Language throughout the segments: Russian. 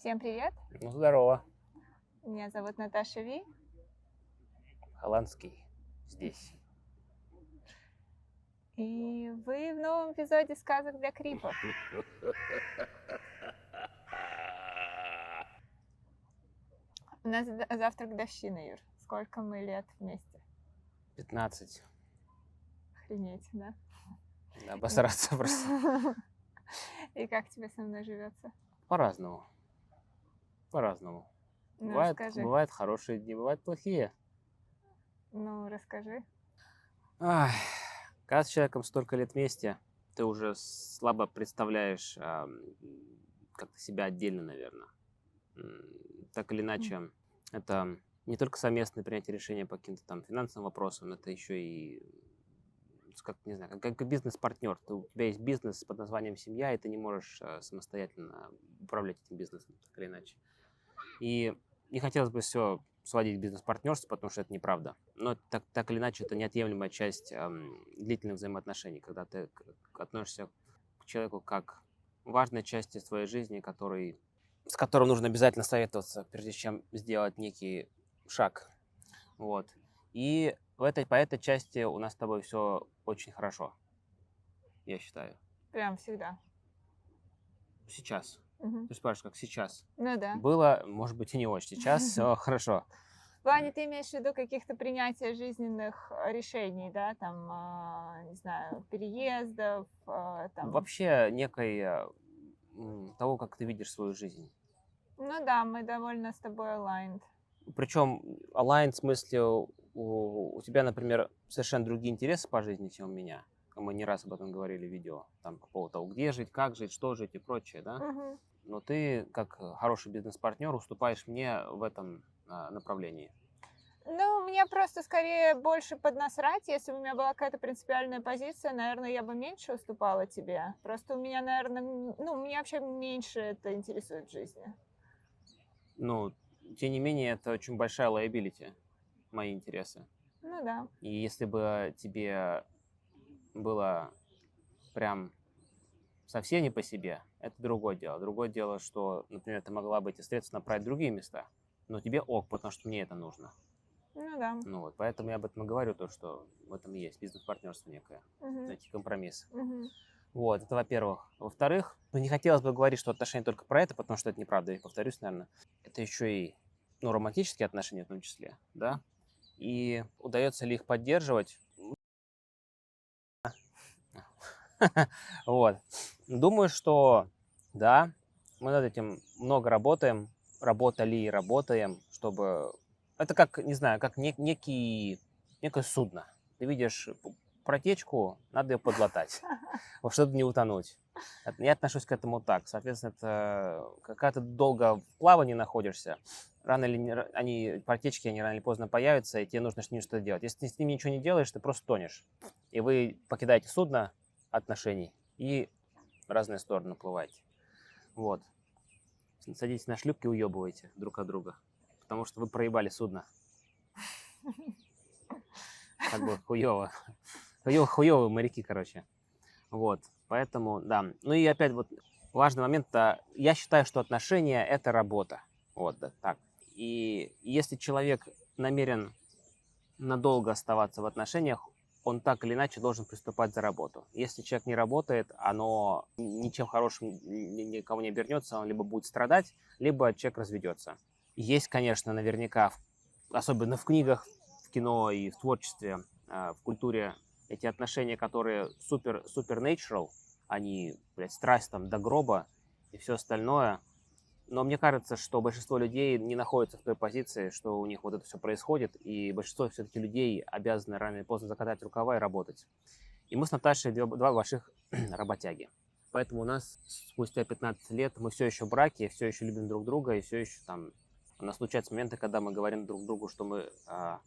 Всем привет! Ну, здорово. Меня зовут Наташа Ви. Холландский здесь. И вы в новом эпизоде «Сказок для крипов». У нас завтра годовщина, Юр. Сколько мы лет вместе? 15. Охренеть, да? Да, обосраться просто. И как тебе со мной живется? По-разному. По-разному. Ну, расскажи. Бывают хорошие дни, бывают плохие. Ну, расскажи. Ах, когда с человеком столько лет вместе, ты уже слабо представляешь как-то себя отдельно, наверное. Так или иначе, это не только совместное принятие решения по каким-то там финансовым вопросам, это еще и, как, не знаю, как бизнес-партнер. У тебя есть бизнес под названием «Семья», и ты не можешь самостоятельно управлять этим бизнесом, так или иначе. И не хотелось бы все сводить к бизнес-партнерству, потому что это неправда. Но так или иначе, это неотъемлемая часть длительных взаимоотношений, когда ты относишься к человеку как важной части своей жизни, с которым нужно обязательно советоваться, прежде чем сделать некий шаг. Вот. И по этой части у нас с тобой все очень хорошо, я считаю. Прям всегда. Сейчас. Мгм. Ты спрашиваешь, как сейчас. Ну да. Было, может быть, и не очень. Сейчас все хорошо. В плане ты имеешь в виду каких-то принятия жизненных решений, да, там, не знаю, переездов, там. Вообще некой того, как ты видишь свою жизнь. Ну да, мы довольно с тобой aligned. Причем align в смысле у тебя, например, совершенно другие интересы по жизни, чем у меня. Мы не раз об этом говорили в видео. Там по поводу того, где жить, как жить, что жить и прочее, да? Мгм. Но ты, как хороший бизнес-партнер, уступаешь мне в этом направлении. Ну, мне просто скорее больше поднасрать. Если бы у меня была какая-то принципиальная позиция, наверное, я бы меньше уступала тебе. Просто у меня, наверное, ну, меня вообще меньше это интересует в жизни. Ну, тем не менее, это очень большая liability, мои интересы. Ну да. И если бы тебе было прям совсем не по себе, это другое дело. Другое дело, что, например, ты могла бы эти средства направить в другие места, но тебе ок, потому что мне это нужно. Ну да. Ну вот, поэтому я об этом и говорю, то, что в этом и есть бизнес-партнерство некое, Мгм. найти компромисс. Мгм. Вот, это во-первых. Во-вторых, ну, не хотелось бы говорить, что отношения только про это, потому что это неправда, я повторюсь, наверное. Это еще и, ну, романтические отношения в том числе, да? И удается ли их поддерживать? Вот. Думаю, что да, мы над этим много работаем, работали и работаем, чтобы... Это как, не знаю, как некое судно. Ты видишь протечку, надо ее подлатать, вот, чтобы не утонуть. Я отношусь к этому так. Соответственно, это когда ты долго в плавании находишься, рано или не, протечки, они рано или поздно появятся, и тебе нужно с ними что-то делать. Если ты с ними ничего не делаешь, ты просто тонешь. И вы покидаете судно отношений и в разные стороны уплываете. Вот. Садитесь на шлюпки и уебывайте друг от друга. Потому что вы проебали судно. Как бы хуёво. Хуёвые моряки, короче. Вот. Поэтому, да. Ну и опять вот важный момент. Я считаю, что отношения – это работа. Вот, да, так. И если человек намерен надолго оставаться в отношениях, он так или иначе должен приступать за работу. Если человек не работает, оно ничем хорошим никого не обернется, он либо будет страдать, либо человек разведется. Есть, конечно, наверняка, особенно в книгах, в кино и в творчестве, в культуре, эти отношения, которые супер natural, они, блядь, страсть там до гроба и все остальное. Но мне кажется, что большинство людей не находятся в той позиции, что у них вот это все происходит, и большинство все-таки людей обязаны рано или поздно закатать рукава и работать. И мы с Наташей два больших работяги. Поэтому у нас спустя 15 лет мы все еще в браке, все еще любим друг друга, и все еще там у нас случаются моменты, когда мы говорим друг другу, что мы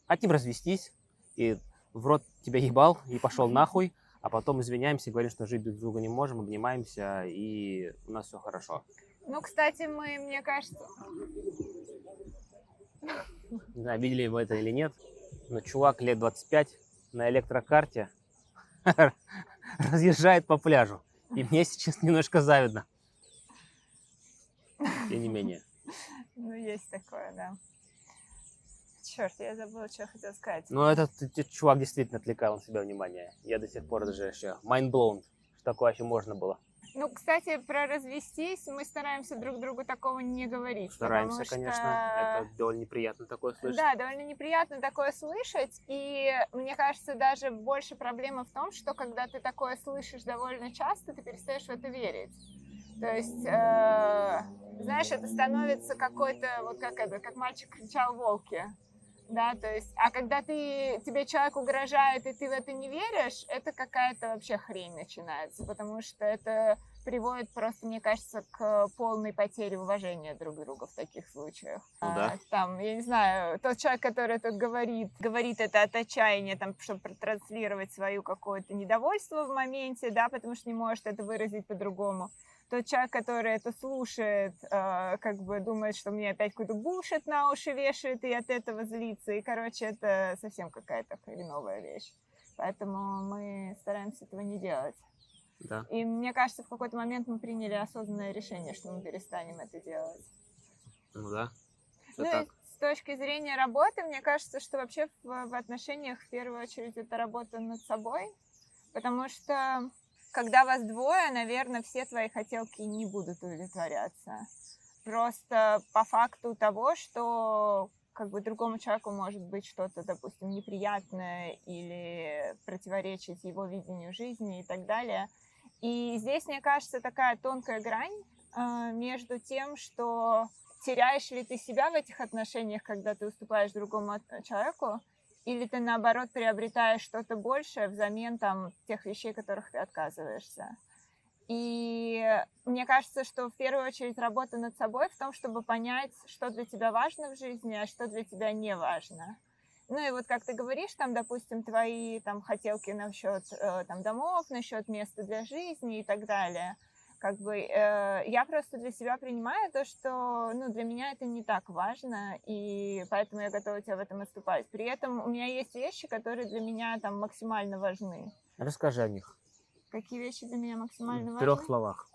хотим развестись, и в рот тебя ебал, и пошел нахуй, а потом извиняемся, говорим, что жить друг друга не можем, обнимаемся, и у нас все хорошо. Ну, кстати, мы, мне кажется... Не знаю, видели вы это или нет, но чувак лет 25 на электрокарте разъезжает по пляжу. И мне сейчас немножко завидно. и не менее. Ну, есть такое, да. Черт, я забыла, что я хотела сказать. Ну, этот чувак действительно отвлекал на себя внимание. Я до сих пор даже еще mind blown, что такое вообще можно было. Ну, кстати, про развестись мы стараемся друг другу такого не говорить. Стараемся, потому конечно. что... Это довольно неприятно такое слышать. Да, довольно неприятно такое слышать. И мне кажется, даже больше проблема в том, что когда ты такое слышишь довольно часто, ты перестаешь в это верить. То есть, знаешь, это становится какой-то, вот как мальчик кричал волки. Да, то есть, а когда тебе человек угрожает, и ты в это не веришь, это какая-то вообще хрень начинается, потому что это приводит просто, мне кажется, к полной потере уважения друг к другу в таких случаях. Ну да. Там, я не знаю, тот человек, который тут говорит это от отчаяния, там, чтобы протранслировать свое какое-то недовольство в моменте, да, потому что не может это выразить по-другому. Тот человек, который это слушает, как бы думает, что мне опять какой-то булшит на уши вешает и от этого злится. И, короче, это совсем какая-то хреновая вещь. Поэтому мы стараемся этого не делать. Да. И мне кажется, в какой-то момент мы приняли осознанное решение, что мы перестанем это делать. Ну да. Всё Ну так. и с точки зрения работы, мне кажется, что вообще в отношениях в первую очередь это работа над собой. Потому что когда вас двое, наверное, все твои хотелки не будут удовлетворяться. Просто по факту того, что как бы другому человеку может быть что-то, допустим, неприятное или противоречить его видению жизни и так далее. И здесь, мне кажется, такая тонкая грань между тем, что теряешь ли ты себя в этих отношениях, когда ты уступаешь другому человеку, или ты, наоборот, приобретаешь что-то большее взамен там, тех вещей, которых ты отказываешься. И мне кажется, что в первую очередь работа над собой в том, чтобы понять, что для тебя важно в жизни, а что для тебя не важно. Ну и вот как ты говоришь, там, допустим, твои там хотелки насчет там домов, насчет места для жизни и так далее. Как бы я просто для себя принимаю то, что, ну, для меня это не так важно, и поэтому я готова тебя в этом отступать. При этом у меня есть вещи, которые для меня там максимально важны. Расскажи о них. Какие вещи для меня максимально В важны? 3 словах.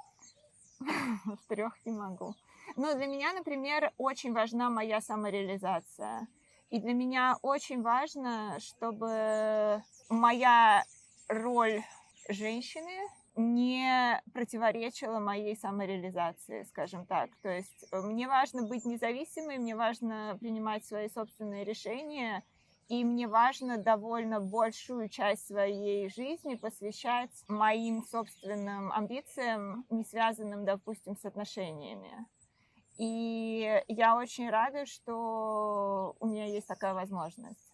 В 3 не могу. Но для меня, например, очень важна моя самореализация. И для меня очень важно, чтобы моя роль женщины не противоречила моей самореализации, скажем так. То есть мне важно быть независимой, мне важно принимать свои собственные решения, и мне важно довольно большую часть своей жизни посвящать моим собственным амбициям, не связанным, допустим, с отношениями. И я очень рада, что у меня есть такая возможность.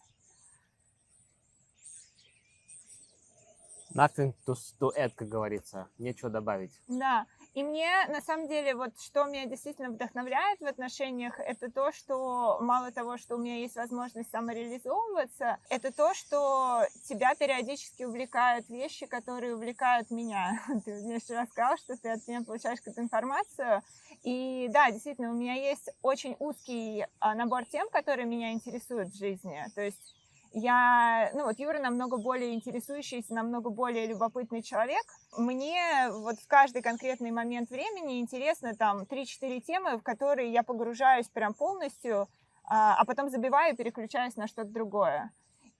Nothing to add, как говорится. Нечего добавить. Да, и мне, на самом деле, вот что меня действительно вдохновляет в отношениях, это то, что мало того, что у меня есть возможность самореализовываться, это то, что тебя периодически увлекают вещи, которые увлекают меня. Ты мне вчера сказал, что ты от меня получаешь какую-то информацию. И да, действительно, у меня есть очень узкий набор тем, которые меня интересуют в жизни. То есть Юра намного более интересующийся, намного более любопытный человек. Мне вот в каждый конкретный момент времени интересно там 3-4 темы, в которые я погружаюсь прям полностью, а потом забиваю и переключаюсь на что-то другое.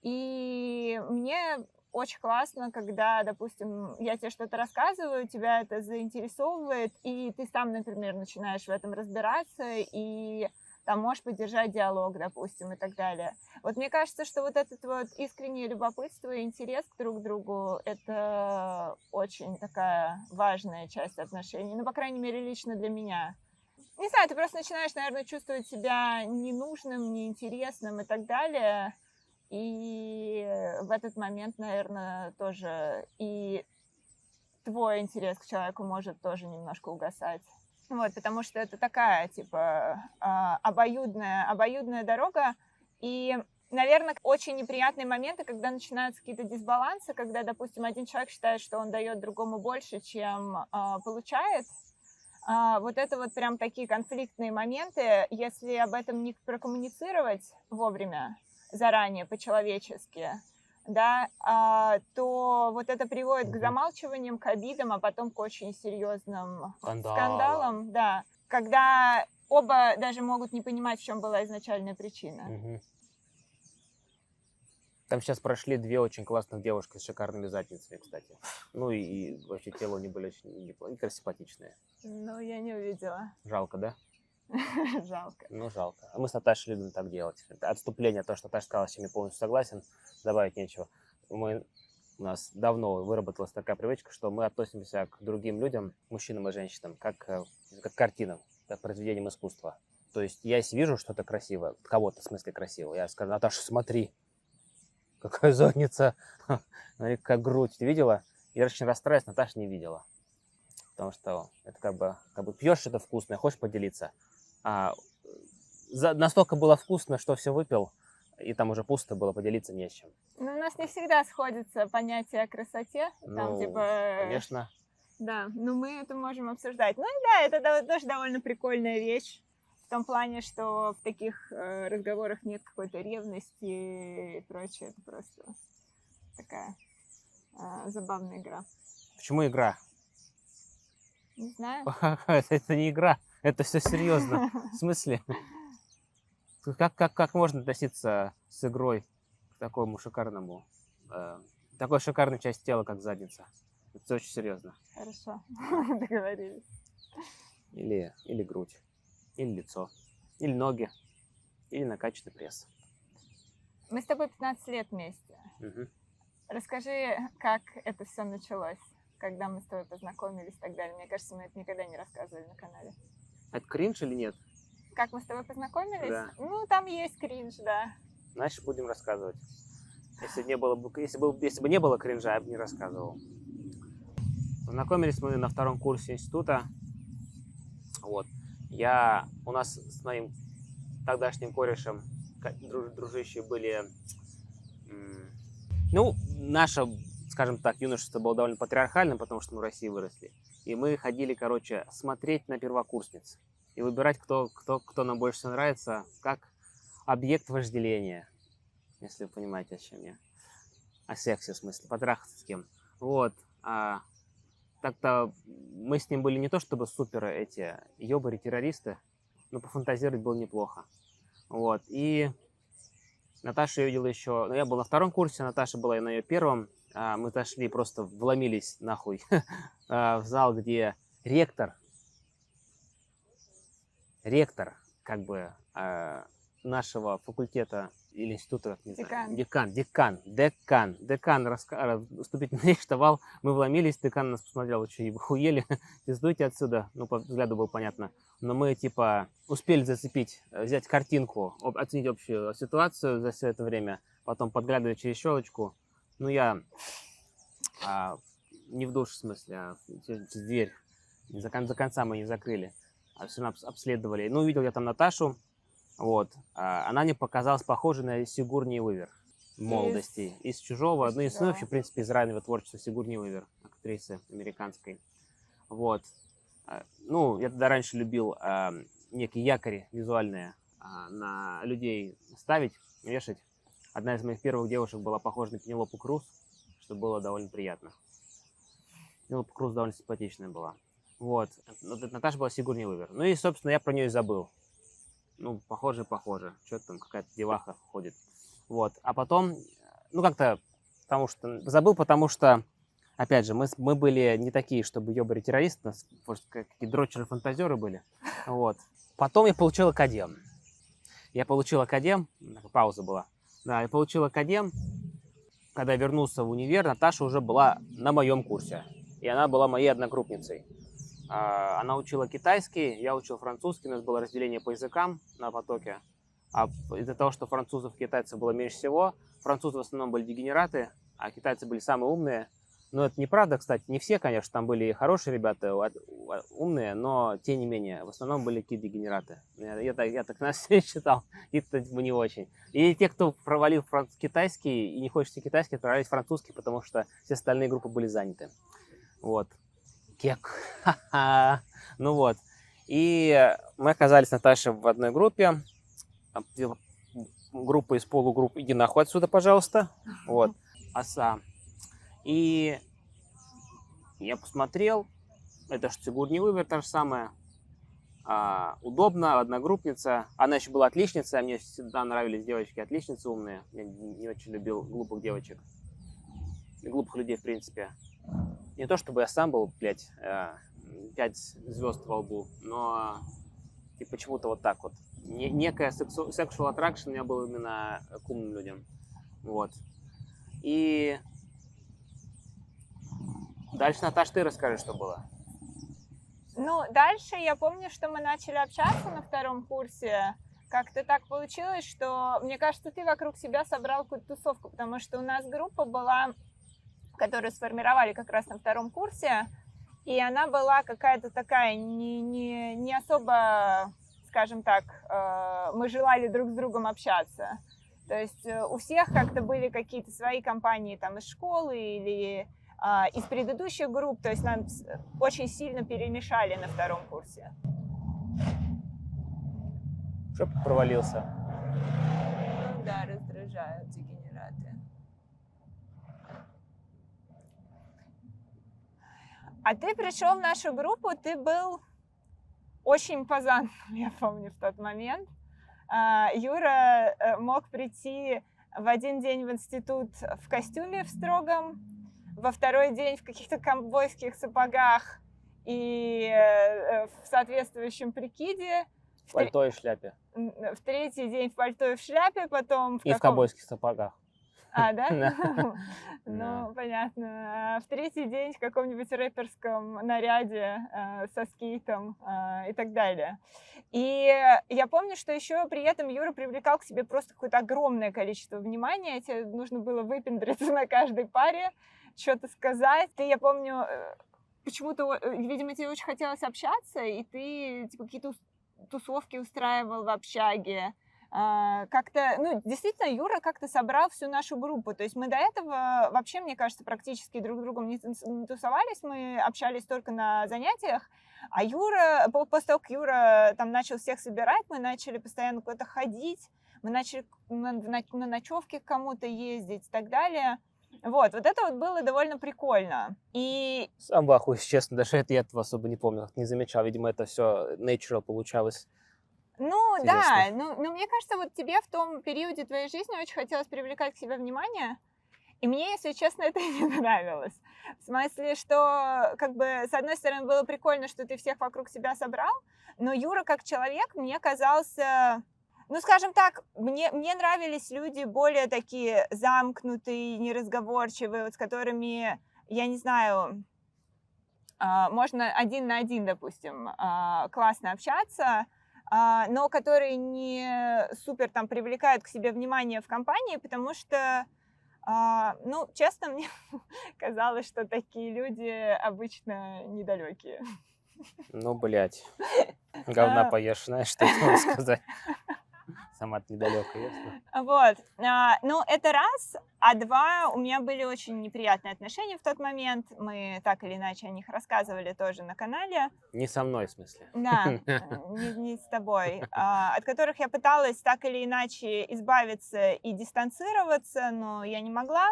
И мне очень классно, когда, допустим, я тебе что-то рассказываю, тебя это заинтересовывает, и ты сам, например, начинаешь в этом разбираться, и там можешь поддержать диалог, допустим, и так далее. Вот мне кажется, что вот это вот искреннее любопытство и интерес к друг другу – это очень такая важная часть отношений, ну, по крайней мере, лично для меня. Не знаю, ты просто начинаешь, наверное, чувствовать себя ненужным, неинтересным и так далее, и в этот момент, наверное, тоже и твой интерес к человеку может тоже немножко угасать. Вот, потому что это такая, типа, обоюдная дорога. И, наверное, очень неприятные моменты, когда начинаются какие-то дисбалансы, когда, допустим, один человек считает, что он дает другому больше, чем получает. Вот это вот прям такие конфликтные моменты, если об этом не прокоммуницировать вовремя, заранее, по-человечески, да, то вот это приводит к замалчиваниям, к обидам, а потом к очень серьезным скандалам, да. Когда оба даже могут не понимать, в чем была изначальная причина. Мгм. Там сейчас прошли две очень классных девушки с шикарными задницами, кстати. Ну и вообще тело у них были очень неплохие, симпатичные. Ну, я не увидела. Жалко, да? Жалко. Ну, жалко. А мы с Наташей любим так делать. Это отступление, то, что Наташа сказала, с чем я полностью согласен, добавить нечего. У нас давно выработалась такая привычка, что мы относимся к другим людям, мужчинам и женщинам, как к картинам, как к произведениям искусства. То есть я если вижу что-то красивое, кого-то в смысле красивого, я скажу: Наташа, смотри, какая задница, смотри, какая грудь, ты видела? Я очень расстраиваюсь, Наташа не видела. Потому что это как бы пьешь что-то вкусное, хочешь поделиться, а настолько было вкусно, что все выпил, и там уже пусто было, поделиться не с чем. Ну, у нас не всегда сходится понятие о красоте. Там, Ну, типа, конечно. да, но мы это можем обсуждать. Ну и да, это тоже довольно прикольная вещь. В том плане, что в таких разговорах нет какой-то ревности и прочее. Это просто такая забавная игра. Почему игра? Не знаю. Это не игра, это все серьезно. В смысле? Как можно относиться с игрой к такому шикарному, такой шикарной части тела, как задница? Это очень серьезно. Хорошо, договорились. Или грудь, или лицо, или ноги, или накачанный пресс. Мы с тобой 15 лет вместе. Угу. Расскажи, как это все началось, когда мы с тобой познакомились и так далее. Мне кажется, мы это никогда не рассказывали на канале. Это кринж или нет? Как мы с тобой познакомились? Да. Ну, там есть кринж, да. Значит, будем рассказывать. Если бы не было кринжа, я бы не рассказывал. Познакомились мы на 2-м курсе института. Вот. У нас с моим тогдашним корешем дружище были... Ну, наше, скажем так, юношество было довольно патриархальным, потому что мы в России выросли. И мы ходили, короче, смотреть на первокурсниц. И выбирать, кто нам больше всего нравится, как объект вожделения. Если вы понимаете, о чем я. О сексе, в смысле, потрахаться с кем. Вот. Так-то мы с ним были не то чтобы супер эти ёбари-террористы, но пофантазировать было неплохо. Вот. И Наташа я видела еще... Ну, я был на 2-м курсе, Наташа была на ее 1-м. Мы зашли, просто вломились нахуй в зал, где ректор, как бы, нашего факультета или института, не знаю, декан вступительную речь давал, мы вломились, декан нас посмотрел: вы что, охуели, пиздуйте отсюда, ну, по взгляду было понятно, но мы, типа, успели взять картинку, оценить общую ситуацию за все это время, потом подглядывали через щелочку, ну, я не в душ, в смысле, а через дверь, до конца мы не закрыли, все обследовали, ну, увидел я там Наташу. Вот. Она мне показалась похожей на Сигурни Уивер в молодости. Из «Чужого». Ну, и вообще, в принципе, из раннего творчества Сигурни Уивер, актрисы американской. Вот. Ну, я тогда раньше любил некие якори визуальные на людей ставить, вешать. Одна из моих первых девушек была похожа на Пенелопу Круз, что было довольно приятно. Пенелопа Круз довольно симпатичная была. Вот. Наташа была Сигурни Уивер. Ну и, собственно, я про нее и забыл. Ну, похоже. Что-то там какая-то деваха ходит. Вот. А потом, ну, как-то, потому что, опять же, мы были не такие, чтобы ёбари-террористы, у нас просто какие-то дрочеры-фантазеры были. Вот. Потом я получил академ. Пауза была. Да, я получил академ. Когда я вернулся в универ, Наташа уже была на моем курсе. И она была моей одногруппницей. Она учила китайский, я учил французский, у нас было разделение по языкам на потоке. А из-за того, что французов и китайцев было меньше всего, французы в основном были дегенераты, а китайцы были самые умные. Но это неправда, кстати, не все, конечно, там были хорошие ребята, умные, но тем не менее, в основном были какие-то дегенераты. Я так нас считал, и-то не очень. И те, кто провалил китайский и не хочет китайский, отправились в французский, потому что все остальные группы были заняты. Вот. Кек. Ну вот. И мы оказались с Наташей в одной группе. Группа из полугрупп. Иди нахуй отсюда, пожалуйста. Вот. Оса. И я посмотрел. Это же Сигурни Уивер, та же самая. удобно, одногруппница. Она еще была отличница, мне всегда нравились девочки-отличницы умные. Я не очень любил глупых девочек. И глупых людей, в принципе. Не то, чтобы я сам был, блядь, 5 звезд во лбу, но типа почему-то вот так вот. Некая sexual attraction у меня был именно к умным людям. Вот. И дальше, Наташ, ты расскажи, что было. Ну, дальше я помню, что мы начали общаться на втором курсе. Как-то так получилось, что, мне кажется, ты вокруг себя собрал какую-то тусовку, потому что у нас группа была, которую сформировали как раз на втором курсе, и она была какая-то такая не особо, скажем так, мы желали друг с другом общаться. То есть у всех как-то были какие-то свои компании там из школы или из предыдущих групп, то есть нам очень сильно перемешали на втором курсе. Чтоб провалился. Ну да, раздражают дегенераты. А ты пришел в нашу группу, ты был очень импозантным, я помню, в тот момент. Юра мог прийти в один день в институт в костюме в строгом, во второй день в каких-то ковбойских сапогах и в соответствующем прикиде. В пальто и шляпе. В третий день в пальто и в шляпе, потом в ковбойских сапогах. Да? Ну, понятно. В третий день в каком-нибудь рэперском наряде со скейтом и так далее. И я помню, что еще при этом Юра привлекал к себе просто какое-то огромное количество внимания. Тебе нужно было выпендриться на каждой паре, что-то сказать. Я помню, почему-то, видимо, тебе очень хотелось общаться, и ты типа какие-то тусовки устраивал в общаге. Как-то, ну, действительно, Юра как-то собрал всю нашу группу. То есть мы до этого вообще, мне кажется, практически друг с другом не тусовались, мы общались только на занятиях. А Юра, после того, как Юра там начал всех собирать, мы начали постоянно куда-то ходить, мы начали на ночевки к кому-то ездить и так далее. Вот это вот было довольно прикольно. И... Сам в ахуе, честно, даже это я этого особо не помню, не замечал. Видимо, это все natural получалось. Ну, интересно. Да, но мне кажется, вот тебе в том периоде твоей жизни очень хотелось привлекать к себе внимание, и мне, если честно, это не нравилось. В смысле, что, как бы, с одной стороны, было прикольно, что ты всех вокруг себя собрал, но Юра, как человек, мне казался... Ну, скажем так, мне нравились люди более такие замкнутые, неразговорчивые, вот с которыми, я не знаю, можно один на один, допустим, классно общаться, но которые не супер там привлекают к себе внимание в компании, потому что, ну, честно, мне казалось, что такие люди обычно недалекие. Ну, блядь, говна поешь, знаешь, что я могу сказать. Сама-то недалеко, ясно? Вот, ну, это раз, а два, у меня были очень неприятные отношения в тот момент, мы так или иначе о них рассказывали тоже на канале. Не со мной, в смысле? Да, не с тобой, от которых я пыталась так или иначе избавиться и дистанцироваться, но я не могла.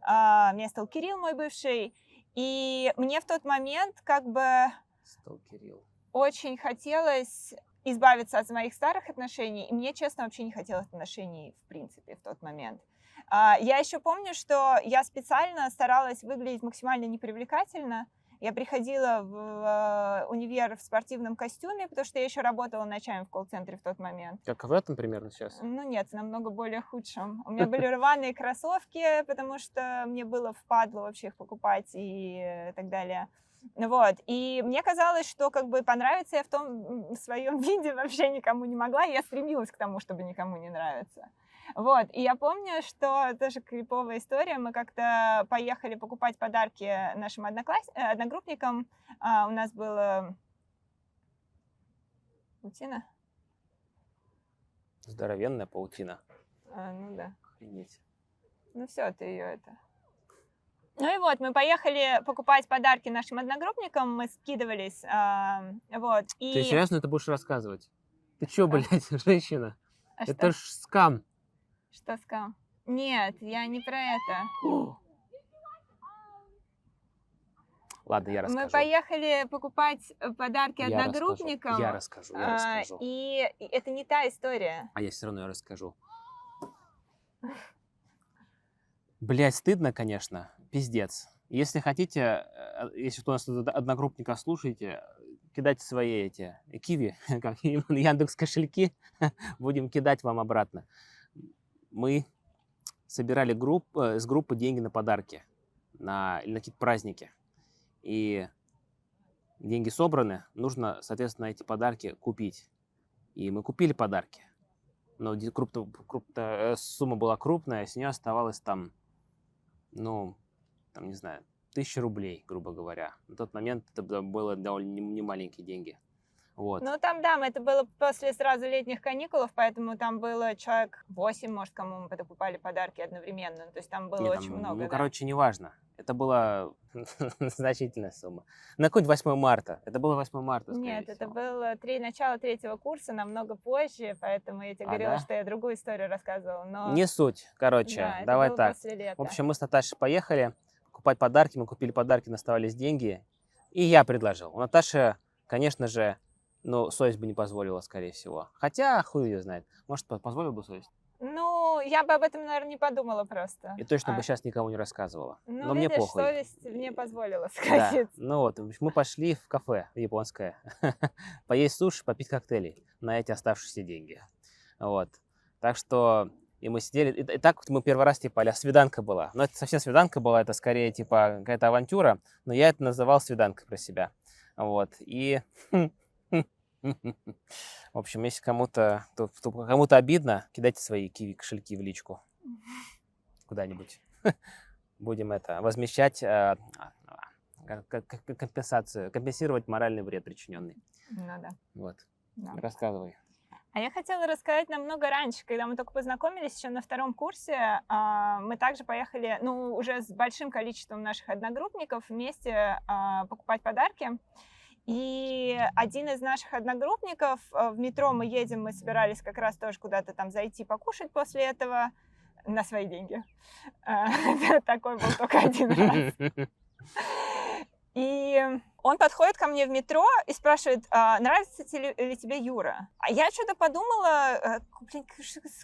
Меня стал Кирилл, мой бывший, и мне в тот момент как бы Стал Кирилл. очень хотелось избавиться от моих старых отношений, и мне, честно, вообще не хотелось отношений в принципе в тот момент. Я еще помню, что я специально старалась выглядеть максимально непривлекательно. Я приходила в универ в спортивном костюме, потому что я еще работала ночами в колл-центре в тот момент. Как в этом примерно сейчас? Ну нет, намного более худшем. У меня были рваные кроссовки, потому что мне было впадло вообще их покупать и так далее. Вот, и мне казалось, что как бы понравиться я в том своем виде вообще никому не могла, и я стремилась к тому, чтобы никому не нравиться. Вот, и я помню, что тоже криповая история, мы как-то поехали покупать подарки нашим одногруппникам, у нас было... Паутина? Здоровенная паутина. Ну да. Охренеть. Ну все, ты ее это... Ну и вот, мы поехали покупать подарки нашим одногруппникам, мы скидывались, вот, и... Ты серьезно это будешь рассказывать? Ты чё, блядь, женщина? А Это что? ж скам. Что скам? Нет, я не про это. Ладно, я Мы расскажу. поехали покупать подарки Я одногруппникам. Я расскажу. И это не та история. А я все равно расскажу. Блять, стыдно, конечно. Пиздец. Если хотите, если кто у нас тут одногруппника слушаете, кидайте свои эти киви, как Яндекс кошельки, будем кидать вам обратно. Мы собирали с группы деньги на подарки, на какие-то праздники. И деньги собраны, нужно, соответственно, эти подарки купить. И мы купили подарки. Но сумма была крупная, с нее оставалось там, не знаю, 1000 рублей, грубо говоря. На тот момент это было довольно немаленькие деньги. Вот. Ну, там, да, это было после сразу летних каникулов, поэтому там было человек 8, может, кому мы покупали подарки одновременно. То есть там было очень много. Ну, короче, неважно. Это была значительная сумма. На какой-нибудь 8 марта. Это было 8 марта, скорее Нет, всего. это было начало 3-го курса, намного позже, поэтому я тебе говорила, да? что я другую историю рассказывала. Но... Не суть, короче, Да, это давай было так. после лета. В общем, мы с Наташей поехали покупать подарки, мы купили подарки, наставались деньги, и я предложил. У Наташи, конечно же, совесть бы не позволила, скорее всего. Хотя, хуй ее знает. Может, позволила бы совесть? Ну, я бы об этом, наверное, не подумала просто. И точно бы сейчас никому не рассказывала. Ну, Но мне видишь, похуй. совесть мне позволила Да, сходить. мы пошли в кафе японское, поесть суши, попить коктейлей на эти оставшиеся деньги. Вот. Так что и мы сидели, и так вот мы первый раз, типа, а-ля свиданка была. Но это совсем свиданка была, это скорее, типа, какая-то авантюра, но я это называл свиданкой про себя. Вот. И... В общем, если кому-то обидно, кидайте свои киви-кошельки в личку куда-нибудь. Будем возмещать компенсировать моральный вред причиненный. Ну да. Вот. Да. Рассказывай. А я хотела рассказать намного раньше, когда мы только познакомились, еще на 2-м курсе, мы также поехали, уже с большим количеством наших одногруппников вместе покупать подарки. И один из наших одногруппников, в метро мы едем, мы собирались как раз тоже куда-то там зайти покушать после этого на свои деньги. Такой был только один раз. И он подходит ко мне в метро и спрашивает, нравится ли тебе Юра? А я что-то подумала,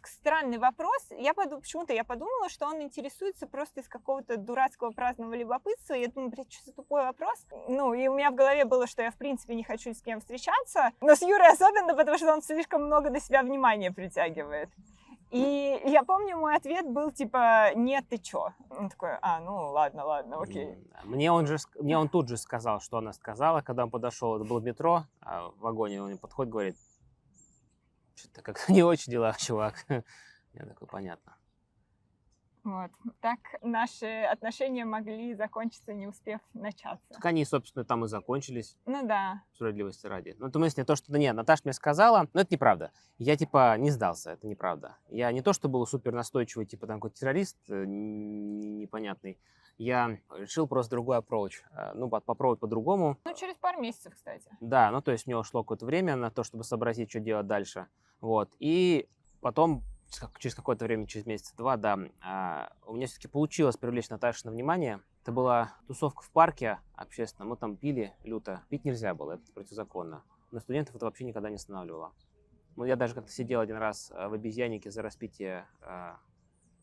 странный вопрос. Почему-то я подумала, что он интересуется просто из какого-то дурацкого праздного любопытства. Я думаю, что за тупой вопрос. И у меня в голове было, что я в принципе не хочу с кем встречаться. Но с Юрой особенно, потому что он слишком много на себя внимания притягивает. И я помню, мой ответ был типа, нет, ты чё? Он такой, ладно, окей. Мне он тут же сказал, что она сказала, когда он подошел, это было в метро, а в вагоне он подходит, говорит, что-то как-то не очень дела, чувак. Я такой, понятно. Вот. Так наши отношения могли закончиться, не успев начаться. Так они, собственно, там и закончились. Ну да. Справедливости ради. В смысле, то, что... Нет, Наташа мне сказала, но это неправда. Я, типа, не сдался, это неправда. Я не то, что был супер настойчивый, типа, там, какой-то террорист непонятный. Я решил просто другой approach. Попробовать по-другому. Через пару месяцев, кстати. Да, то есть у него шло какое-то время на то, чтобы сообразить, что делать дальше. Вот. И потом... Через какое-то время, через месяца-два, у меня все-таки получилось привлечь Наташу на внимание. Это была тусовка в парке общественном, мы там пили люто. Пить нельзя было, это противозаконно. Но студентов это вообще никогда не останавливало. Я даже как-то сидел один раз в обезьяннике за распитие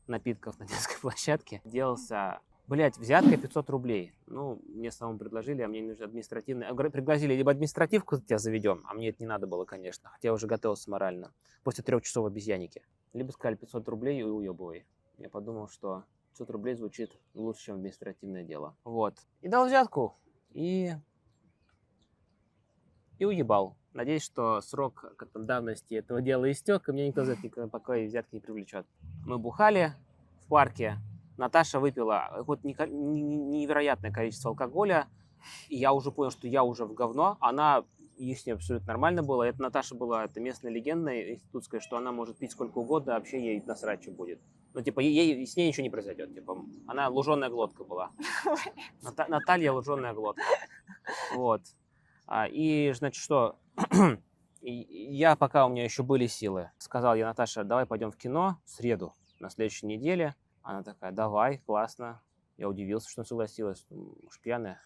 напитков на детской площадке. Делался, взятка 500 рублей. Мне самому предложили, а мне нужно административное. Пригласили, либо административку тебя заведем, а мне это не надо было, конечно. Хотя я уже готовился морально. После 3 часов в обезьяннике. Либо сказали 500 рублей и уебывай. Я подумал, что 500 рублей звучит лучше, чем административное дело. Вот. И дал взятку. И уебал. Надеюсь, что срок давности этого дела истек, и меня никто за это пока и взятки не привлечет. Мы бухали в парке. Наташа выпила какое-то невероятное количество алкоголя. И я уже понял, что я уже в говно. И с ней абсолютно нормально было. Это Наташа была местная легенда институтская, что она может пить сколько угодно, вообще ей насрать, что будет. Ей с ней ничего не произойдет. Она луженая глотка была. Наталья луженая глотка. Вот. И, значит, что... Я, пока у меня еще были силы, сказал я, Наташа, давай пойдем в кино в среду, на следующей неделе. Она такая, давай, классно. Я удивился, что она согласилась. Уж пьяная.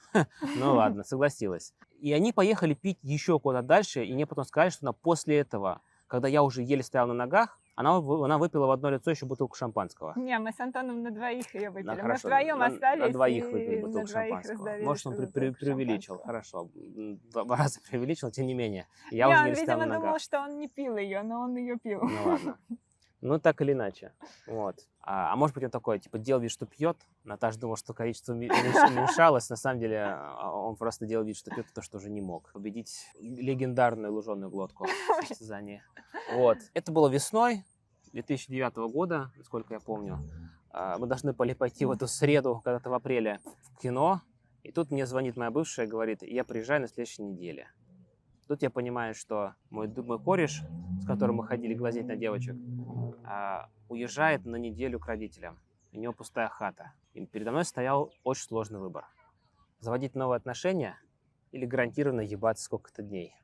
Ну ладно, согласилась. И они поехали пить еще куда-то дальше, и мне потом сказали, что она после этого, когда я уже еле стоял на ногах, она выпила в одно лицо еще бутылку шампанского. Не, мы с Антоном на двоих ее выпили. Да, Мы хорошо, вдвоем остались на двоих и выпили на бутылку двоих шампанского. раздавили Может, он эту бутылку преувеличил, шампанского. хорошо. 2 раза преувеличил, тем не менее. Я Не, уже он, еле стоял видимо, на думал, ногах. что он не пил ее, но он ее пил. Ну ладно. Ну, так или иначе. Вот. А может быть, он такой, типа, делал вид, что пьет. Наташа думала, что количество уменьшалось. На самом деле, он просто делал вид, что пьет, потому что уже не мог победить легендарную луженую глотку в состязании. Вот. Это было весной 2009 года, насколько я помню. Мы должны были пойти в эту среду, когда-то в апреле, в кино. И тут мне звонит моя бывшая и говорит, я приезжаю на следующей неделе. Тут я понимаю, что мой кореш, с которым мы ходили глазеть на девочек, уезжает на неделю к родителям. У него пустая хата. И передо мной стоял очень сложный выбор. Заводить новые отношения или гарантированно ебаться сколько-то дней.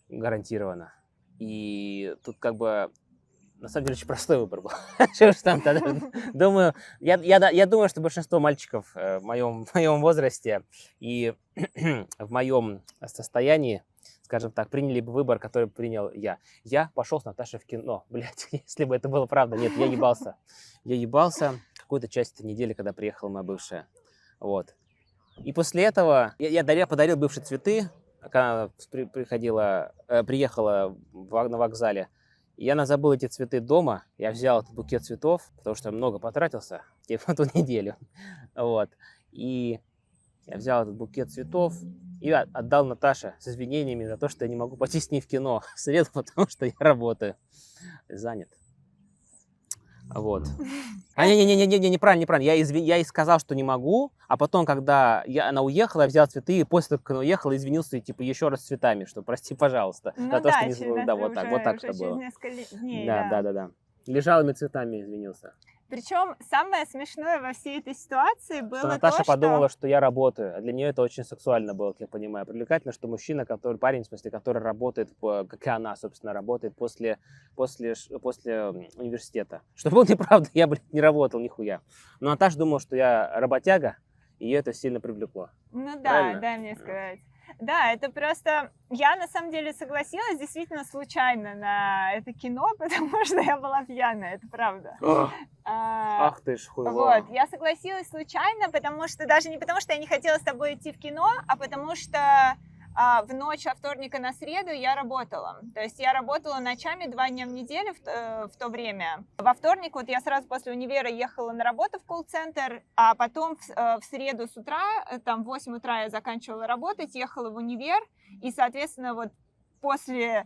Гарантированно. И тут как бы на самом деле очень простой выбор был. Что ж там тогда? Думаю, я думаю, что большинство мальчиков в моем возрасте и в моем состоянии, скажем так, приняли бы выбор, который принял я. Я пошел с Наташей в кино. Блять, если бы это было правда. Нет, я ебался. Я ебался какую-то часть этой недели, когда приехала моя бывшая. Вот. И после этого я подарил бывшей цветы, когда она приехала на вокзале. Я забыл эти цветы дома, я взял этот букет цветов, потому что много потратился в эту неделю. Вот. И я взял этот букет цветов и отдал Наташе с извинениями за то, что я не могу пойти с ней в кино в среду, потому что я работаю. Занят. Вот. Неправильно. Я ей сказал, что не могу, а потом, когда она уехала, я взял цветы, и после того, как она уехала, извинился, и типа еще раз с цветами, что прости, пожалуйста. Ну за то, что не... Да, вот так это было. Дней, Да. Лежалыми цветами извинился. Причем самое смешное во всей этой ситуации было что Наташа подумала, что... что я работаю. А для нее это очень сексуально было, как я понимаю. Привлекательно, что мужчина, парень, в смысле, который работает, как и она, собственно, работает после университета. Что было неправда, я, не работал нихуя. Но Наташа думала, что я работяга, и ее это сильно привлекло. Ну да, правильно? дай мне сказать. Да, это просто... Я, на самом деле, согласилась действительно случайно на это кино, потому что я была пьяная, это правда. Ах ты ж хуйло. Вот, я согласилась случайно, потому что... Даже не потому, что я не хотела с тобой идти в кино, а потому что в ночь со вторника на среду я работала. То есть я работала ночами 2 дня в неделю в то время. Во вторник вот я сразу после универа ехала на работу в колл-центр, а потом в среду с утра, там в 8 утра я заканчивала работать, ехала в универ, и, соответственно, вот после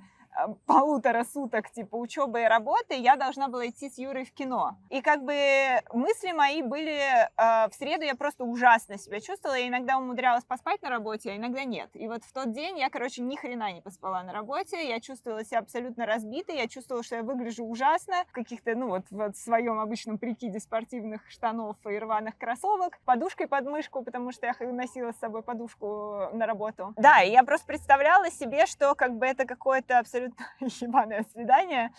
1,5 суток, типа, учебы и работы, я должна была идти с Юрой в кино. И как бы мысли мои были... в среду я просто ужасно себя чувствовала. Я иногда умудрялась поспать на работе, а иногда нет. И вот в тот день я, короче, ни хрена не поспала на работе. Я чувствовала себя абсолютно разбитой. Я чувствовала, что я выгляжу ужасно. В каких-то, в своем обычном прикиде спортивных штанов и рваных кроссовок. Подушкой под мышку, потому что я носила с собой подушку на работу. Да, и я просто представляла себе, что как бы это какое-то абсолютно ебаное свидание,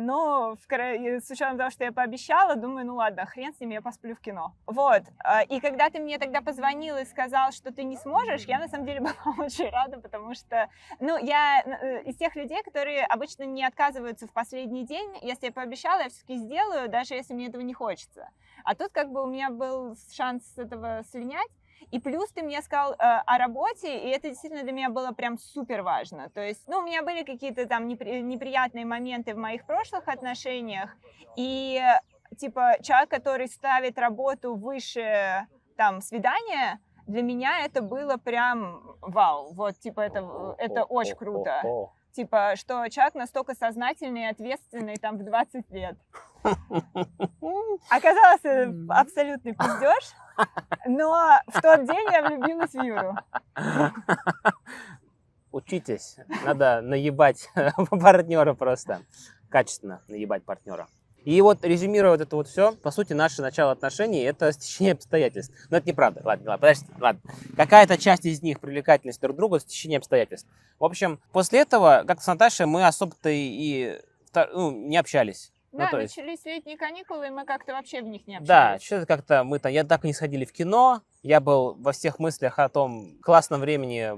но с учетом того, что я пообещала, думаю, ну ладно, хрен с ними, я посплю в кино. Вот, и когда ты мне тогда позвонил и сказал, что ты не сможешь, я на самом деле была очень рада, потому что, я из тех людей, которые обычно не отказываются в последний день, если я пообещала, я все-таки сделаю, даже если мне этого не хочется. А тут как бы у меня был шанс с этого слинять. И плюс ты мне сказал о работе, и это действительно для меня было прям супер важно. То есть, у меня были какие-то там неприятные моменты в моих прошлых отношениях, и типа человек, который ставит работу выше там свидания, для меня это было прям вау. Вот, типа, это очень круто. Типа, что человек настолько сознательный и ответственный там в 20 лет. Оказался абсолютный пиздеж, но в тот день я влюбилась в Юру. Учитесь, надо наебать партнера просто. Качественно наебать партнера. И вот резюмируя вот это вот все, по сути, наше начало отношений — это стечение обстоятельств. Но это неправда. Ладно, подожди, ладно. Какая-то часть из них привлекательность друг к другу — стечение обстоятельств. В общем, после этого, как с Наташей, мы особо-то и не общались. Да, то есть, начались летние каникулы, и мы как-то вообще в них не да, общались. что-то как-то мы там, я так и не сходили в кино, я был во всех мыслях о том классном времени,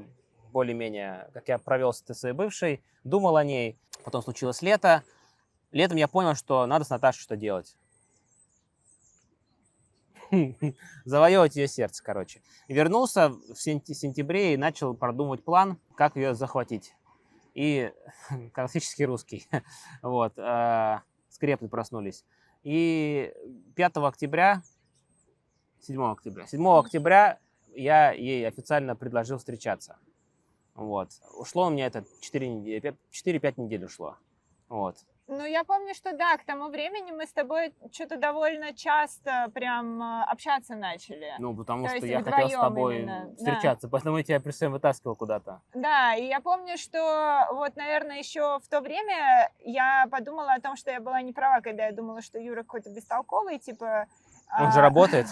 более-менее, как я провел с этой своей бывшей, думал о ней. Потом случилось лето. Летом я понял, что надо с Наташей что делать. Завоевывать ее сердце, короче. И вернулся в сентябре и начал продумывать план, как ее захватить. И классический русский. Вот. Скрепы проснулись. И 5 октября, 7 октября я ей официально предложил встречаться. Вот. Ушло у меня это 4-5 недель ушло. Вот. Ну, я помню, что да, к тому времени мы с тобой что-то довольно часто прям общаться начали. Ну, потому То что есть я хотел с вдвоем тобой именно, да. встречаться, поэтому я тебя при всем вытаскивал куда-то. Да, и я помню, что вот, наверное, еще в то время я подумала о том, что я была не права, когда я думала, что Юра какой-то бестолковый, типа... Он же работает.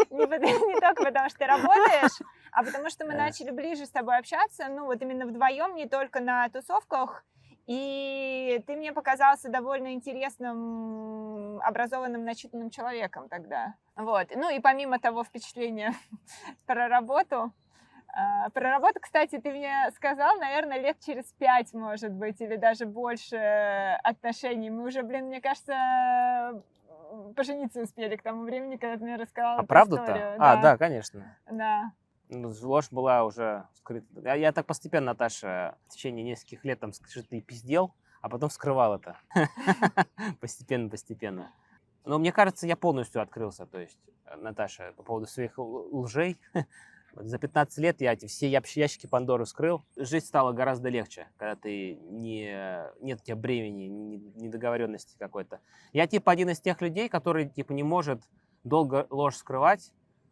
Не только потому, что ты работаешь, а потому что мы начали ближе с тобой общаться, ну вот именно вдвоем, не только на тусовках. И ты мне показался довольно интересным, образованным, начитанным человеком тогда. Вот. Ну и помимо того впечатления про работу, кстати, ты мне сказал, наверное, лет через 5, может быть, или даже больше отношений. Мы уже, мне кажется, пожениться успели к тому времени, когда ты мне рассказала А эту правда-то? историю. Да, конечно. Да. Ну, ложь была уже скрыта. Я так постепенно, Наташа, в течение нескольких лет там, что ты пиздел, а потом скрывал это. Постепенно. Но мне кажется, я полностью открылся, то есть, Наташа, по поводу своих лжей. За 15 лет я эти все ящики Пандоры вскрыл. Жить стало гораздо легче, когда ты нет у тебя бремени, недоговоренности какой-то. Я типа один из тех людей, который типа не может долго ложь скрывать,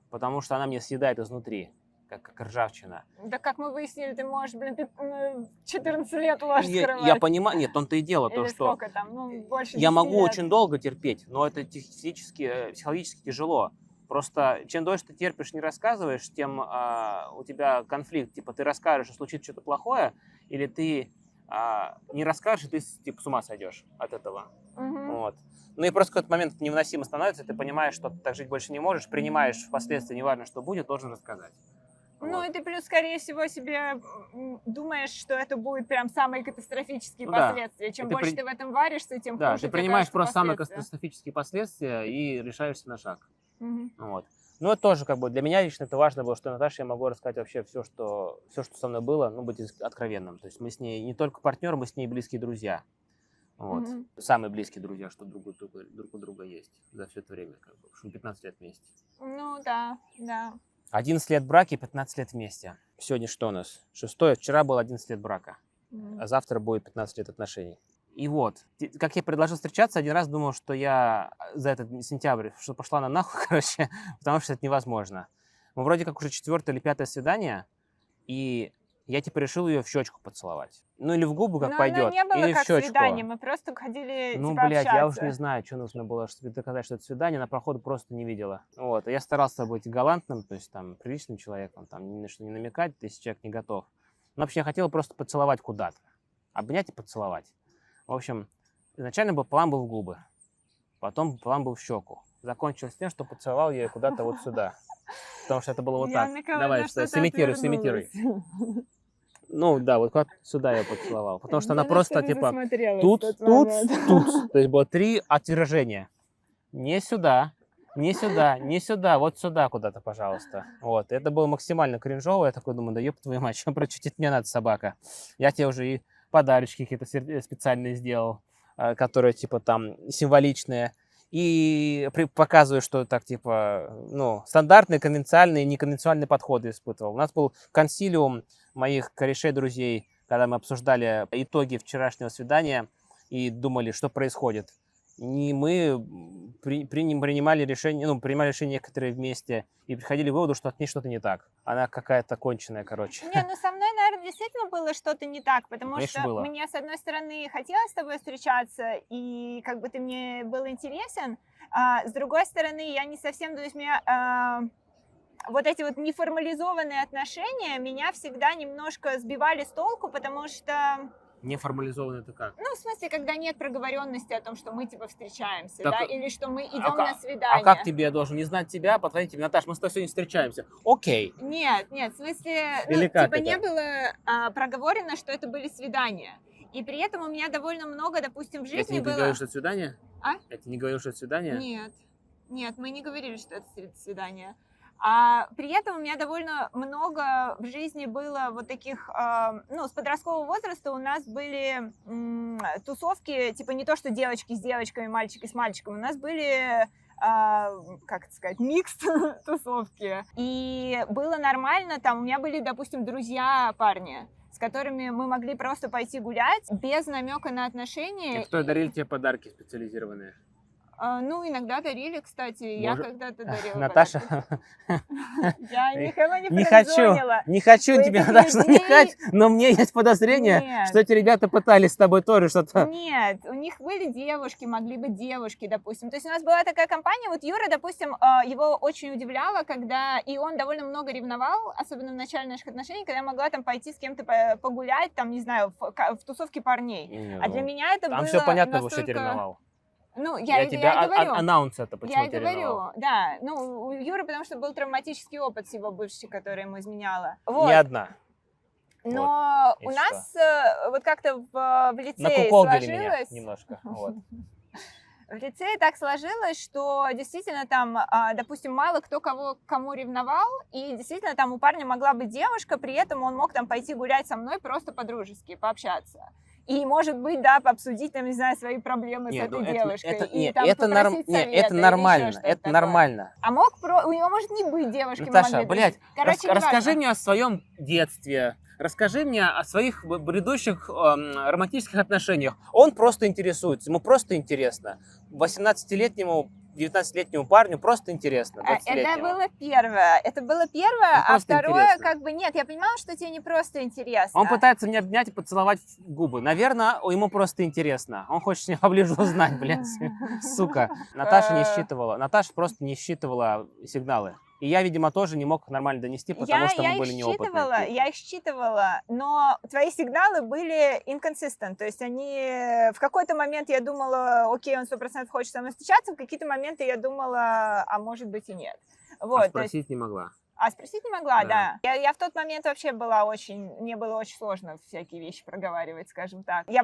потому что она мне съедает изнутри, как ржавчина. Да как мы выяснили, ты можешь, 14 лет ложь скрывать. Я понимаю, нет, в том-то и дело, то, Или что сколько там, больше 10 я могу лет. очень долго терпеть, но это физически, психологически тяжело. Просто чем дольше ты терпишь, не рассказываешь, тем у тебя конфликт. Типа ты расскажешь, и случится что-то плохое, или ты не расскажешь, и ты типа с ума сойдешь от этого. Вот. Ну и просто в какой-то момент это невыносимо становится, ты понимаешь, что ты так жить больше не можешь, принимаешь впоследствии, неважно, что будет, должен рассказать. Ну Вот. и ты плюс, скорее всего, себе думаешь, что это будет прям самые катастрофические Ну да. последствия. Чем И ты больше ты в этом варишься, тем Да, хуже ты тебе принимаешь кажутся просто самые последствия. катастрофические последствия и решаешься на шаг. Мгм. Вот. Ну, это тоже как бы для меня лично это важно было, что Наташе я могу рассказать вообще все, что со мной было, ну, быть откровенным. То есть мы с ней не только партнеры, мы с ней близкие друзья. Вот. Мгм. Самые близкие друзья, что друг у друга есть за все это время. Как бы, потому что мы 15 лет вместе. Ну да. 11 лет брака и 15 лет вместе. Сегодня что у нас? 6-е. Вчера было 11 лет брака. А завтра будет 15 лет отношений. И вот, как я предложил встречаться, один раз думал, что я за этот сентябрь, что пошла на нахуй, короче, потому что это невозможно. Мы вроде как уже 4-е или 5-е свидание, и я типа решил ее в щечку поцеловать. Ну или в губы, как Но пойдет, оно не было или в как щечку. свидание, мы просто ходили Ну, типа блядь, я уж общаться. не знаю, что нужно было, чтобы доказать, что это свидание, она проходу просто не видела. Вот, и я старался быть галантным, то есть там приличным человеком, там ни на что не намекать, если человек не готов. Но вообще я хотел просто поцеловать куда-то, обнять и поцеловать. В общем, изначально план был в губы, потом план был в щеку. Закончилось тем, что поцеловал я ее куда-то вот сюда, потому что это было вот так. Давай, сымитируй. Ну да, вот как сюда я поцеловал, потому что она просто типа тут. То есть было 3 отражения. Не сюда, вот сюда куда-то, пожалуйста. Вот, это было максимально кринжово. Я такой думаю, да ёб твою мать, что прочутить мне надо, собака. Я тебе уже и подарочки какие-то специальные сделал, которые типа там символичные. И показываю, что так типа, ну, стандартные, конвенциальные, неконвенциональные подходы испытывал. У нас был консилиум моих корешей, друзей, когда мы обсуждали итоги вчерашнего свидания и думали, что происходит. И мы принимали решения некоторые вместе и приходили к выводу, что от ней что-то не так. Она какая-то конченая, короче. Не, ну со мной, наверное, действительно было что-то не так, потому Конечно, что было. мне, с одной стороны, хотелось с тобой встречаться, и как бы ты мне был интересен, а с другой стороны, я не совсем, то есть меня... вот эти вот неформализованные отношения меня всегда немножко сбивали с толку, потому что Неформализованно это как? Ну, в смысле, когда нет проговоренности о том, что мы, типа, встречаемся, Так, да, или что мы идем ка- на А свидание. как тебе я должен не знать тебя, подходить тебе, Наташ, мы с тобой сегодня встречаемся. Окей. Нет, в смысле, Или ну, как типа, не это? было проговорено, что это были свидания. И при этом у меня довольно много, допустим, в Я тебе жизни не было... говорил, что это свидание? А? Я тебе не говорил, что это свидание? Нет, мы не говорили, что это свидание. А при этом у меня довольно много в жизни было вот таких, ну, с подросткового возраста у нас были тусовки, типа не то, что девочки с девочками, мальчики с мальчиками, у нас были, как это сказать, микс тусовки. И было нормально, там у меня были, допустим, друзья парни, с которыми мы могли просто пойти гулять без намека на отношения. И кто дарил тебе подарки специализированные? Ну, иногда дарили, кстати, я когда-то дарила. Наташа, Я никого не не хочу Вы тебе, этих Наташа, людей- намекать, но мне есть подозрение, Нет. что эти ребята пытались с тобой тоже что-то... Нет, у них были девушки, могли быть девушки, допустим. То есть у нас была такая компания, вот Юра, допустим, его очень удивляло, когда... И он довольно много ревновал, особенно в начале наших отношений, когда я могла там пойти с кем-то погулять, там, не знаю, в тусовке парней. А для меня это было Там все понятно, что настолько... ты ревновал. Ну, Я и тебя говорю. анонс это, почему Я и ты ревновал. говорю, да. Ну, у Юры, потому что был травматический опыт с его бывшей, которая ему изменяла. Вот. Не одна. Но Вот. у И нас вот как-то в лицее Накуколдили меня сложилось... немножко. Вот. В лицее так сложилось, что действительно там, допустим, мало кто кому ревновал, и действительно там у парня могла быть девушка, при этом он мог там пойти гулять со мной просто по-дружески, пообщаться. И, может быть, да, обсудить, там, не знаю, свои проблемы с этой девушкой. Это нормально, это нормально. А у него может не быть девушки. Наташа, блядь, Короче, расскажи мне о своем детстве, расскажи мне о своих предыдущих романтических отношениях. Он просто интересуется, ему просто интересно. 18-летнему, 19-летнему парню просто интересно. Это было первое. А второе, интересно. как бы, нет, я понимала, что тебе не просто интересно. Он пытается меня обнять и поцеловать в губы. Наверное, ему просто интересно. Он хочет меня поближе узнать, блядь. Сука. Наташа просто не считывала сигналы. И я, видимо, тоже не мог нормально донести, потому что мы были неопытные. Я их считывала, но твои сигналы были inconsistent, то есть они... В какой-то момент я думала, окей, он 100% хочет со мной встречаться, в какие-то моменты я думала, а может быть и нет. Вот, спросить не могла. А спросить не могла, да. Я в тот момент вообще мне было очень сложно всякие вещи проговаривать, скажем так. Я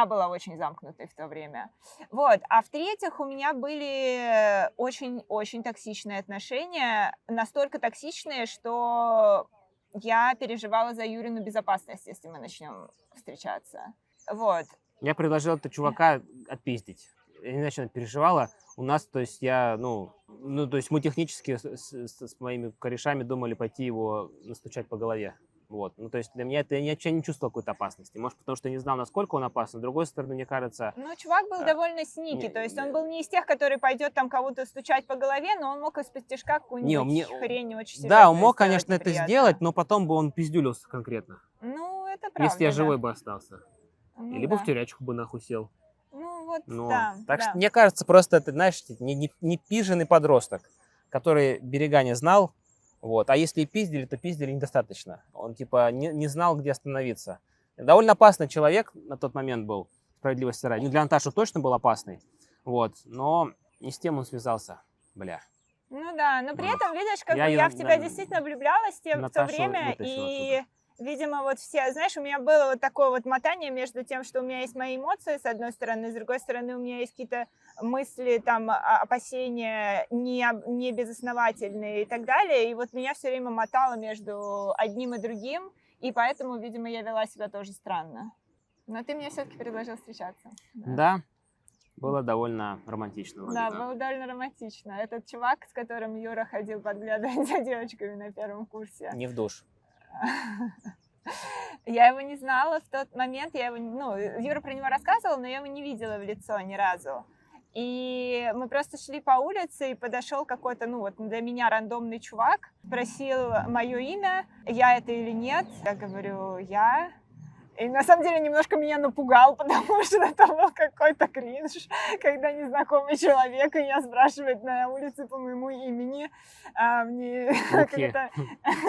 была очень замкнутой в то время. Вот. А в-третьих, у меня были очень-очень токсичные отношения, настолько токсичные, что я переживала за Юрину безопасность, если мы начнем встречаться. Вот. Я предложил этого чувака отпиздить. Я не знаю, что она переживала. У нас, то есть то есть мы технически с моими корешами думали пойти его настучать по голове. Вот. Ну, то есть для меня я вообще не чувствовал какой-то опасности. Может, потому что я не знал, насколько он опасен. С другой стороны, мне кажется... Ну, чувак был довольно сники. То есть он был не из тех, который пойдет там кого-то стучать по голове, но он мог из-под тишка какую-нибудь хрень очень серьезную. Да, он мог, конечно, это сделать, но потом бы он пиздюлился конкретно. Ну, это правда. Если я живой бы остался. Ну, Либо в тюрячку бы нахуй сел. Ну, вот, Так что, мне кажется, просто это, знаешь, не пиженный подросток, который берега не знал, вот. А если и пиздили, то пиздили недостаточно. Он, типа, не знал, где остановиться. Довольно опасный человек на тот момент был, справедливости ради. Ну, для Наташи точно был опасный, вот. Но не с тем он связался, бля. Ну да, но при этом, видишь, как я в тебя действительно влюблялась в то время, и... Видимо, вот все, знаешь, у меня было вот такое вот мотание между тем, что у меня есть мои эмоции, с одной стороны, с другой стороны, у меня есть какие-то мысли, там, опасения не безосновательные и так далее, и вот меня все время мотало между одним и другим, и поэтому, видимо, я вела себя тоже странно. Но ты мне все-таки предложил встречаться. Да, было довольно романтично. Да, было довольно романтично. Этот чувак, с которым Юра ходил подглядывать за девочками на первом курсе. Не в душ. Я его не знала в тот момент, Юра про него рассказывал, но я его не видела в лицо ни разу. И мы просто шли по улице, и подошел какой-то, для меня рандомный чувак, спросил мое имя, я это или нет. Я говорю, я. И на самом деле немножко меня напугал, потому что это был какой-то кринж, когда незнакомый человек меня спрашивает на улице по моему имени. Мне Спуки. как-то,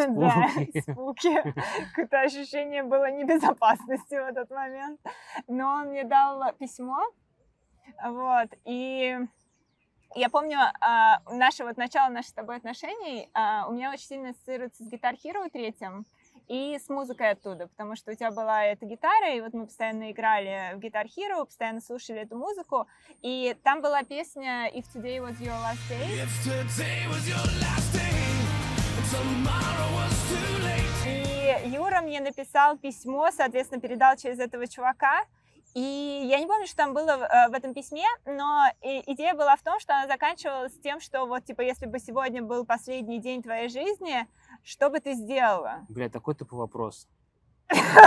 да, Спуки. спуки. Какое-то ощущение было небезопасности в этот момент. Но он мне дал письмо, вот, и я помню, начало наших с тобой отношений у меня очень сильно ассоциируется с Guitar Hero 3 и с музыкой оттуда, потому что у тебя была эта гитара, и вот мы постоянно играли в Guitar Hero, постоянно слушали эту музыку, и там была песня If Today Was Your Last Day. If today was your last day, tomorrow was too late. И Юра мне написал письмо, соответственно, передал через этого чувака. И я не помню, что там было в этом письме, но идея была в том, что она заканчивалась тем, что вот, типа, если бы сегодня был последний день твоей жизни, что бы ты сделала? Бля, такой тупой вопрос.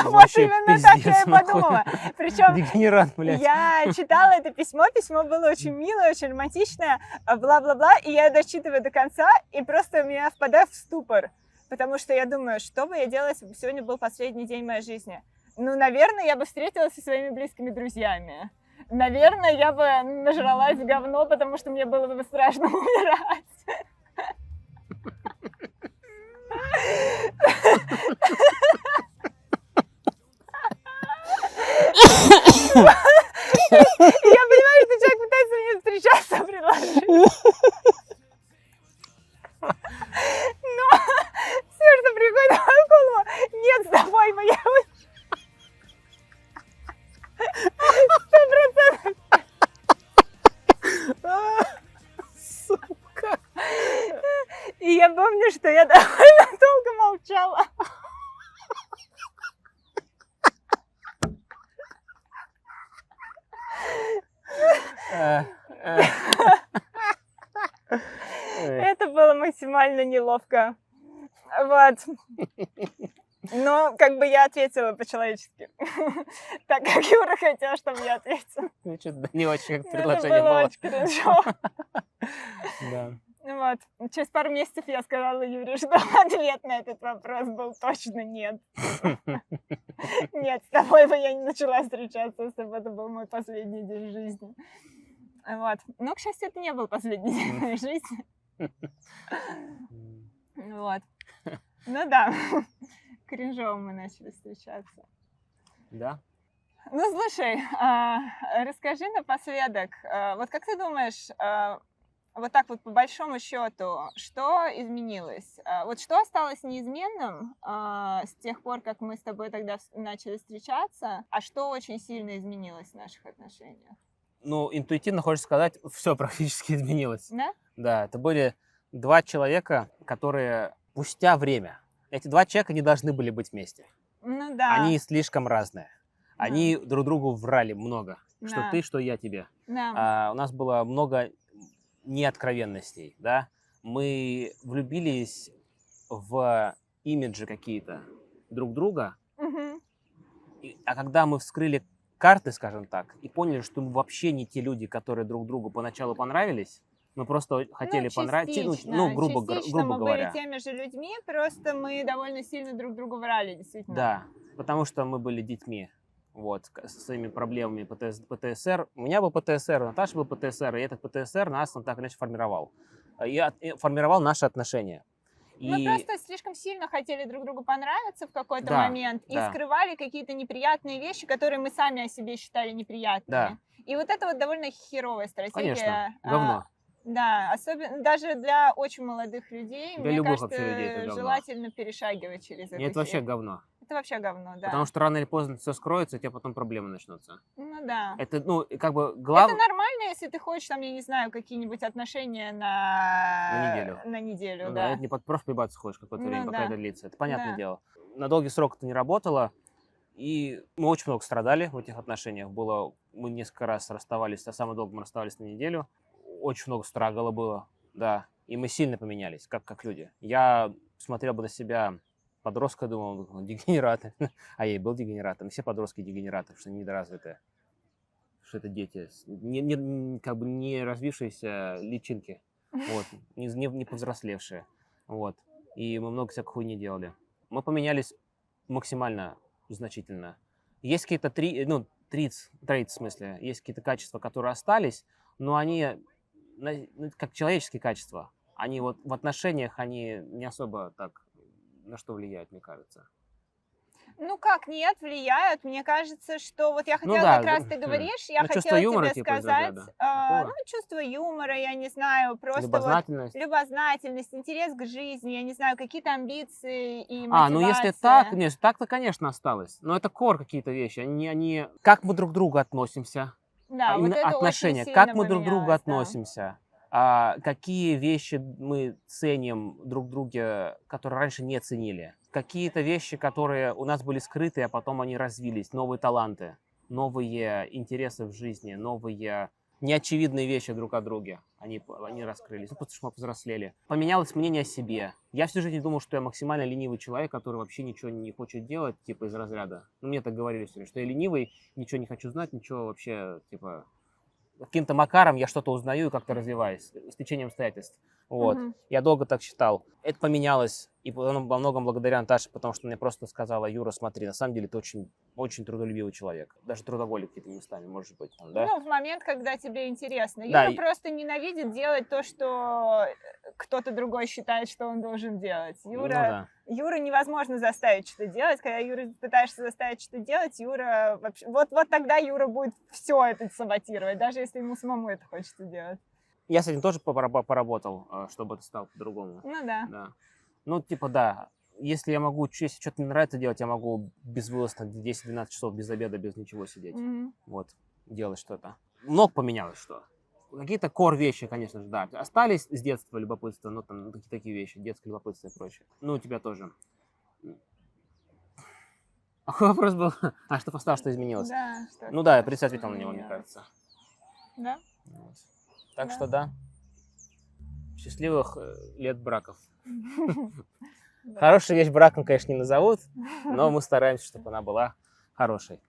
Вот Вообще именно так я пиздец, и нахуй. подумала. Причем Дегенерат, блядь. я читала это письмо было очень милое, очень романтичное, бла-бла-бла, и я дочитываю до конца, и просто у меня впадаю в ступор, потому что я думаю, что бы я делала, если бы сегодня был последний день моей жизни? Ну, наверное, я бы встретилась со своими близкими друзьями. Наверное, я бы нажралась в говно, потому что мне было бы страшно умирать. Я понимаю, что человек пытается мне встречаться, предложить. Но все, что приходит в мою голову, нет с тобой моей лучшей. 100%. Сука. И я помню, что я довольно долго молчала. Это было максимально неловко. Вот. Но как бы я ответила по-человечески. Так как Юра хотел, чтобы я ответила. Ну, что-то не очень как Это предложение было было. очень кринжово. Да. Вот. Через пару месяцев я сказала Юре, что ответ на этот вопрос был точно нет. Нет, с тобой бы я не начала встречаться, если бы это был мой последний день жизни. Вот. Но, к счастью, это не был последний день моей жизни. Вот. Ну да, кринжово мы начали встречаться. Да? Ну, слушай, расскажи напоследок, вот как ты думаешь, вот так вот по большому счету, что изменилось? Вот что осталось неизменным с тех пор, как мы с тобой тогда начали встречаться, а что очень сильно изменилось в наших отношениях? Ну, интуитивно хочется сказать, все практически изменилось. Да? Да, это были два человека, которые, спустя время, эти два человека не должны были быть вместе. Ну да. Они слишком разные. Они друг другу врали много. Что Да. ты, что я тебе. Да. У нас было много неоткровенностей, да. Мы влюбились в имиджи какие-то друг друга, Мгм. а когда мы вскрыли карты, скажем так, и поняли, что мы вообще не те люди, которые друг другу поначалу понравились, мы просто хотели понравиться, грубо частично мы говоря. были теми же людьми, просто мы довольно сильно друг другу врали, действительно. Да, потому что мы были детьми, вот, со своими проблемами ПТСР. У меня был ПТСР, у Наташи был ПТСР, и этот ПТСР нас он так или иначе формировал. И формировал наши отношения. Мы просто слишком сильно хотели друг другу понравиться в какой-то Да, момент и да. скрывали какие-то неприятные вещи, которые мы сами о себе считали неприятными. Да. И вот это вот довольно херовая стратегия. Конечно, говно. Да, особенно даже для очень молодых людей, Для мне любых кажется, вообще людей это говно. желательно перешагивать через это. И это вообще говно. Это вообще говно, да. Потому что рано или поздно все скроется, и у тебя потом проблемы начнутся. Ну да. Это, как бы, Это главное... нормально, если ты хочешь, там, я не знаю, какие-нибудь отношения На неделю. На неделю, Ну да. это не просто поебаться хочешь какое-то Ну время, пока да. это длится. Это понятное Да. дело. На долгий срок это не работало, и мы очень много страдали в этих отношениях. Мы несколько раз расставались, а самое долго мы расставались на неделю. Очень много страгала было, да. И мы сильно поменялись, как люди. Я смотрел бы на себя подростка, думал, дегенераты. А я и был дегенератом. Все подростки дегенераты, потому что они недоразвитые. Что это дети, как бы не развившиеся личинки, вот, не повзрослевшие, вот. И мы много всякой хуйни делали. Мы поменялись максимально значительно. Есть какие-то traits, в смысле, есть какие-то качества, которые остались, но они как человеческие качества. Они вот в отношениях, они не особо так на что влияют, мне кажется. Ну как, нет, влияют. Мне кажется, что вот я Ну хотела да, как раз, ты говоришь, я ну, чувство хотела юмора, тебе типа, из сказать, разряда ну, такого. чувство юмора, я не знаю, просто вот Любознательность. любознательность, интерес к жизни, я не знаю, какие-то амбиции и Ну если так, мотивация. нет, так-то, конечно, осталось. Но это кор какие-то вещи. Они... Как мы друг к другу относимся? Да, вот Именно это очень отношения. сильно Как мы друг к другу поменялось, да. относимся? Какие вещи мы ценим друг в друге, которые раньше не ценили? Какие-то вещи, которые у нас были скрыты, а потом они развились. Новые таланты, новые интересы в жизни, новые неочевидные вещи друг о друге. Они раскрылись, ну, потому что мы повзрослели. Поменялось мнение о себе. Я всю жизнь думал, что я максимально ленивый человек, который вообще ничего не хочет делать, типа из разряда. Ну, мне так говорили все время, что я ленивый, ничего не хочу знать, ничего вообще, типа, каким-то макаром я что-то узнаю и как-то развиваюсь с течением обстоятельств. Вот. Мгм. Я долго так считал. Это поменялось, и во многом благодаря Наташе, потому что мне просто сказала: Юра, смотри, на самом деле ты очень, очень трудолюбивый человек. Даже трудоголик какими-то местами, может быть. Там, да? Ну, в момент, когда тебе интересно. Да, Юра просто ненавидит делать то, что кто-то другой считает, что он должен делать. Ну да. Юру невозможно заставить что-то делать. Когда Юра пытаешься заставить что-то делать, Юра вообще... Вот тогда Юра будет все это саботировать, даже если ему самому это хочется делать. Я с этим тоже поработал, чтобы это стало по-другому. Ну да. Да. Ну, типа, да. Если что-то не нравится делать, я могу безвылазно 10-12 часов без обеда, без ничего сидеть. Мгм. Вот, делать что-то. Много поменялось что. Какие-то кор вещи, конечно же, да. Остались с детства любопытства, ну, там, какие такие вещи, детское любопытство и прочее. Ну, у тебя тоже. Какой вопрос был? Что поставил, что изменилось? Да, что Ну да, я что принципе ответил на него, мне изменилось. кажется. Да? Вот. Так Да. что да. Счастливых лет браков. Да. Хорошая вещь браком, конечно, не назовут, но мы стараемся, чтобы она была хорошей.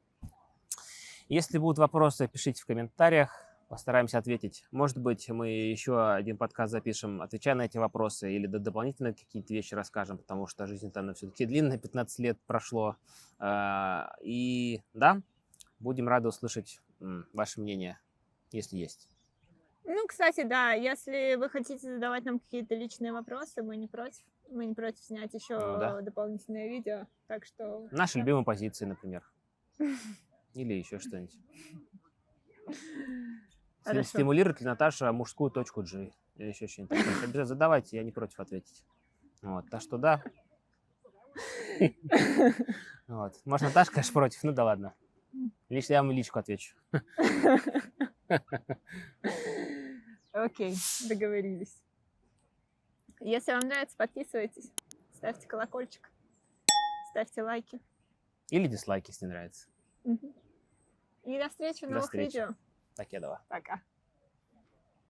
Если будут вопросы, пишите в комментариях, постараемся ответить. Может быть, мы еще один подкаст запишем, отвечая на эти вопросы, или дополнительно какие-то вещи расскажем, потому что жизнь там все-таки длинная, 15 лет прошло. И да, будем рады услышать ваше мнение, если есть. Ну, кстати, да, если вы хотите задавать нам какие-то личные вопросы, мы не против. Мы не против снять еще Ну да. дополнительное видео. Так что... Наши любимые позиции, например. Или еще что-нибудь. Хорошо. Стимулирует ли Наташа мужскую точку G? Или еще что-нибудь такое? Обязательно задавайте, я не против ответить. Вот, так что да. Вот. Может, Наташа, конечно, против, ну да ладно. Лично я вам личку отвечу. Окей, договорились. Если вам нравится, подписывайтесь, ставьте колокольчик, ставьте лайки. Или дизлайки, если не нравится. И до встречи в До новых встречи. видео. Так, я давай. Пока.